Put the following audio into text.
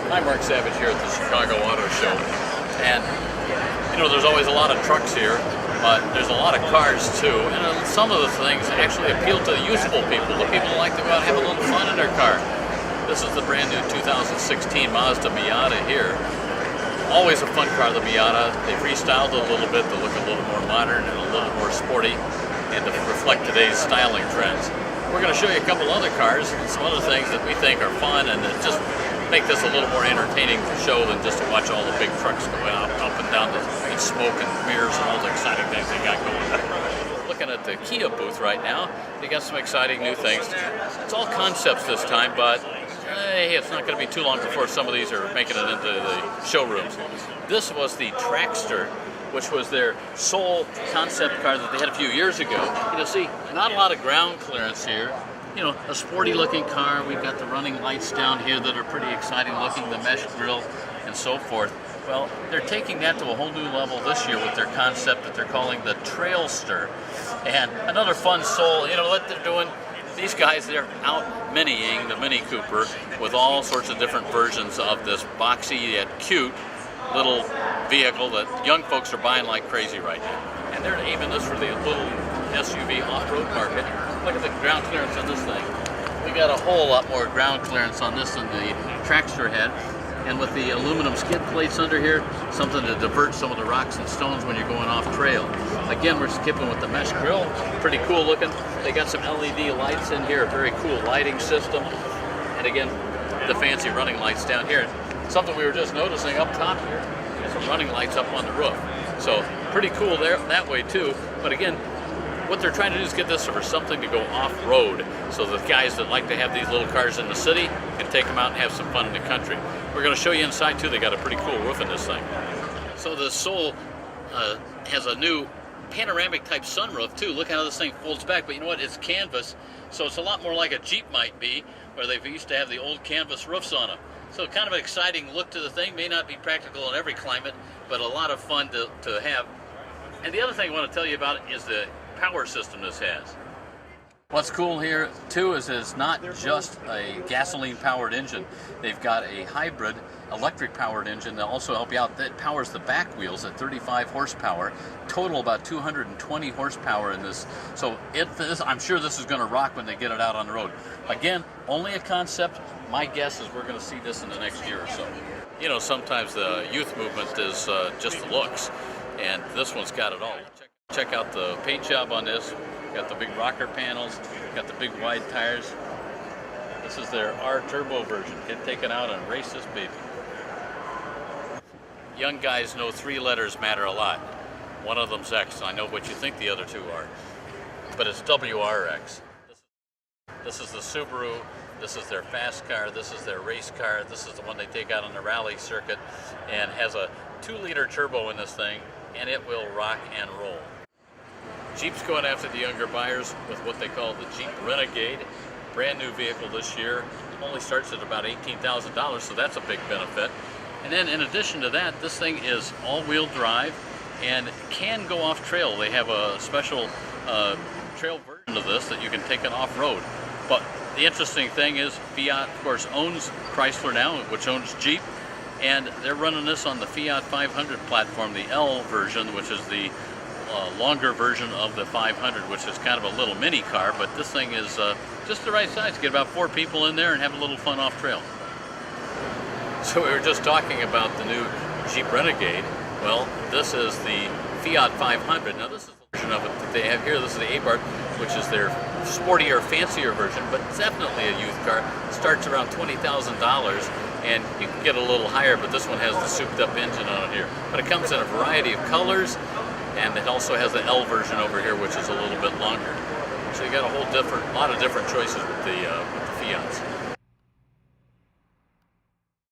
I'm Mark Savage here at the Chicago Auto Show, and you know there's always a lot of trucks here, but there's a lot of cars too, and some of the things actually appeal to the useful people, the people who like to go out and have a little fun in their car. This is the brand new 2016 Mazda Miata here. Always a fun car, the Miata. They've restyled it a little bit to look a little more modern and a little more sporty and to reflect today's styling trends. We're going to show you a couple other cars and some other things that we think are fun and that just make this a little more entertaining show than just to watch all the big trucks going up and down the smoke and mirrors and all the exciting things they got going on. Looking at the Kia booth right now, they got some exciting new things. It's all concepts this time, but hey, it's not going to be too long before some of these are making it into the showrooms. This was the Trackster, which was their sole concept car that they had a few years ago. You'll see not a lot of ground clearance here. You know, a sporty looking car. We've got the running lights down here that are pretty exciting looking, the mesh grille and so forth. Well, they're taking that to a whole new level this year with their concept that they're calling the Trailster. And another fun soul, you know what they're doing? These guys, they're out miniing the Mini Cooper with all sorts of different versions of this boxy yet cute little vehicle that young folks are buying like crazy right now. And they're aiming this for the little SUV off-road market. Look at the ground clearance on this thing. We got a whole lot more ground clearance on this than the Trackster had. And with the aluminum skid plates under here, something to divert some of the rocks and stones when you're going off trail. Again, we're skipping with the mesh grille. Pretty cool looking. They got some LED lights in here, a very cool lighting system. And again, the fancy running lights down here. Something we were just noticing up top here, some running lights up on the roof. So pretty cool there that way too. But again, what they're trying to do is get this for something to go off-road, so the guys that like to have these little cars in the city can take them out and have some fun in the country. We're going to show you inside too. They got a pretty cool roof in this thing. So the Soul has a new panoramic type sunroof too. Look how this thing folds back, but you know what? It's canvas, so it's a lot more like a Jeep might be, where they used to have the old canvas roofs on them. So kind of an exciting look to the thing. May not be practical in every climate, but a lot of fun to have. And the other thing I want to tell you about is the power system this has. What's cool here too is it's not just a gasoline powered engine. They've got a hybrid electric powered engine that also help you out. That powers the back wheels at 35 horsepower. Total about 220 horsepower in this. So I'm sure this is going to rock when they get it out on the road. Again, only a concept. My guess is we're going to see this in the next year or so. You know, sometimes the youth movement is just the looks, and this one's got it all. Check out the paint job on this. Got the big rocker panels, got the big wide tires. This is their R Turbo version. Get taken out and race this baby. Young guys know 3 letters matter a lot. One of them's X. I know what you think the other 2 are, but it's WRX. This is the Subaru. This is their fast car. This is their race car. This is the one they take out on the rally circuit, and has a 2-liter turbo in this thing, and it will rock and roll. Jeep's going after the younger buyers with what they call the Jeep Renegade. Brand new vehicle this year. Only starts at about $18,000, so that's a big benefit. And then in addition to that, this thing is all-wheel drive and can go off-trail. They have a special trail version of this that you can take it off-road. But the interesting thing is Fiat, of course, owns Chrysler now, which owns Jeep, and they're running this on the Fiat 500 platform, the L version, which is the longer version of the 500, which is kind of a little mini car, but this thing is just the right size. Get about 4 people in there and have a little fun off trail. So we were just talking about the new Jeep Renegade. Well, this is the Fiat 500. Now this is the version of it that they have here. This is the Abarth, which is their sportier, fancier version, but definitely a youth car. It starts around $20,000, and you can get a little higher, but this one has the souped up engine on it here. But it comes in a variety of colors, and it also has the L version over here, which is a little bit longer. So you got a lot of different choices with the Fiats.